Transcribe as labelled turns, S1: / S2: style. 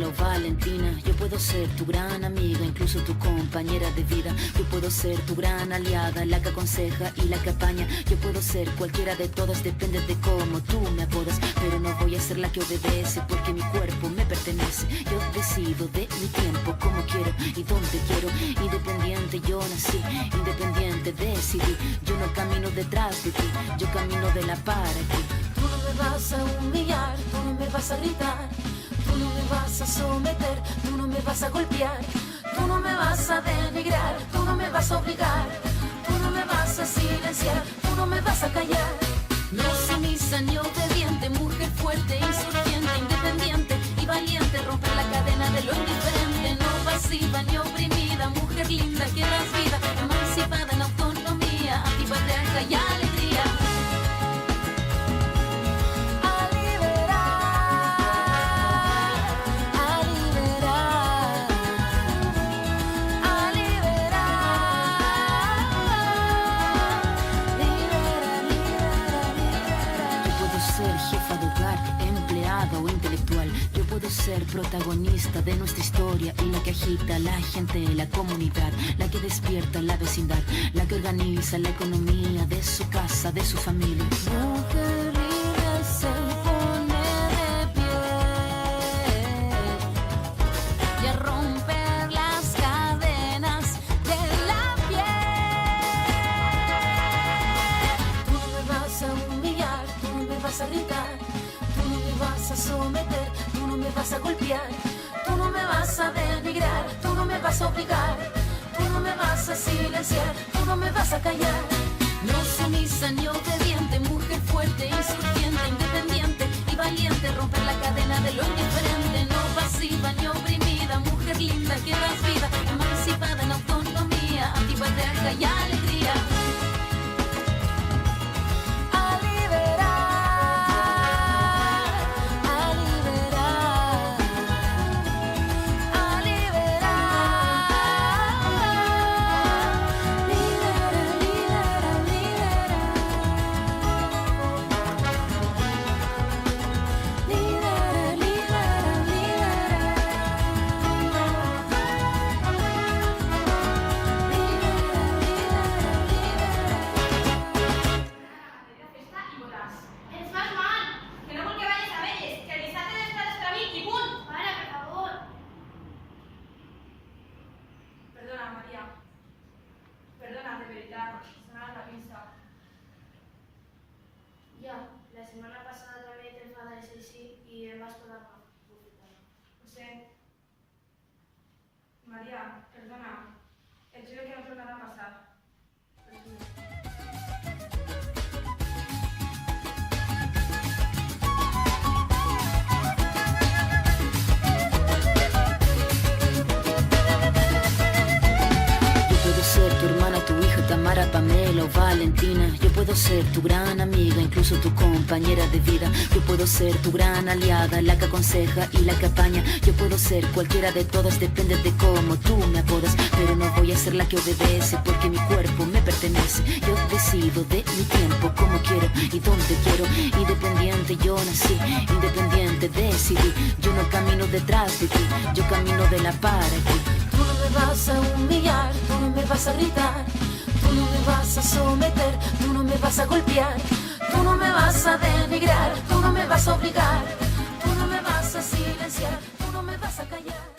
S1: Pamela o Valentina. Yo puedo ser tu gran amiga, incluso tu compañera de vida. Yo puedo ser tu gran aliada, la que aconseja y la que apaña. Yo puedo ser cualquiera de todas, depende de cómo tú me apodas. Pero no voy a ser la que obedece, porque mi cuerpo me pertenece. Yo decido de mi tiempo, como quiero y donde quiero. Independiente yo nací, independiente decidí. Yo no camino detrás de ti, yo camino de la para ti.
S2: Tú no me vas a humillar, tú no me vas a gritar, tú no me vas a someter, tú no me vas a golpear, tú no me vas a denigrar, tú no me vas a obligar, tú no me vas a silenciar, tú no me vas a callar.
S1: No sumisa ni obediente, mujer fuerte, insurgente, independiente y valiente, romper la cadena de lo indiferente. No pasiva ni oprimida, mujer linda que das vida, emancipada en autonomía, antipatriarca y alegría. O intelectual, yo puedo ser protagonista de nuestra historia y la que agita a la gente, la comunidad, la que despierta la vecindad, la que organiza la economía de su casa, de su familia.
S2: Mujer libre se pone de pie y a romper las cadenas de la piel. Tú no me vas a humillar, tú no me vas a gritar, tú no me vas a someter, tú no me vas a golpear, tú no me vas a denigrar, tú no me vas a obligar, tú no me vas a silenciar, tú no me vas a callar.
S1: No sumisa ni obediente, mujer fuerte, insurgente, independiente y valiente, romper la cadena de lo indiferente. No pasiva ni oprimida, mujer linda que das vida, emancipada en autonomía, antipatriarca y alegría.
S3: Perdona, María. Perdona, de verdad. Se me ha dado la pinza.
S4: Ya, la semana pasada también te enfadaste sí y me vas con la bofetada.
S3: No sé. María, perdona. El chico que no tornará a pasar. Lo juro.
S1: Tu hermana, tu hija, Tamara, Pamela o Valentina. Yo puedo ser tu gran amiga, incluso tu compañera de vida. Yo puedo ser tu gran aliada, la que aconseja y la que apaña. Yo puedo ser cualquiera de todas, depende de cómo tú me apodas. Pero no voy a ser la que obedece, porque mi cuerpo me pertenece. Yo decido de mi tiempo, como quiero y donde quiero. Independiente yo nací, independiente decidí. Yo no camino detrás de ti, yo camino de la para ti.
S2: Tú no me vas a humillar, tú no me vas a gritar, tú no me vas a someter, tú no me vas a golpear, tú no me vas a denigrar, tú no me vas a obligar, tú no me vas a silenciar, tú no me vas a callar.